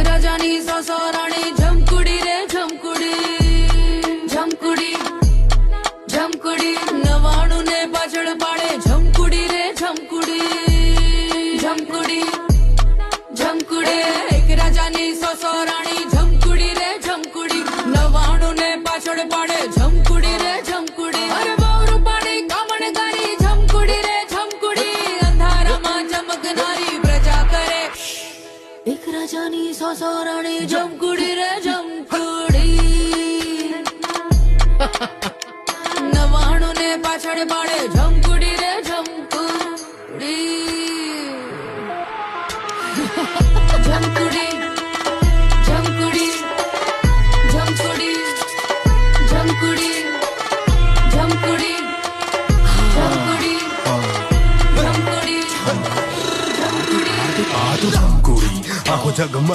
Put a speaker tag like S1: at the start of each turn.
S1: રાજાની સોસો રાણી જમકુડી રે જમકુડી જમકુડી જમકુડી 99 ને પાછળ પાડે જમકુડી રે જમકુડી જમકુડી જમકુડી એક રાજાની સોસો રાણી જમકુડી રે જમકુડી 99 ને પાછળ પાડે જમકુડી રે જમકુડી અરે બહુ રૂપાળી કામણગારી જમકુડી રે જમકુડી અંધારામાં ચમકનારી પ્રજા કરે એક રાજાની સોસો રાણી જમકુડી રે જમકુડી 99 ને પાછળ પાડે જમકુડી રે જમકુડી જમકુડી જમકુડી જમકુડી જમકુડી જમકુડી જમકુડી જમકુડી જમકુડી
S2: આ તો જમકુડી આખો જગમાં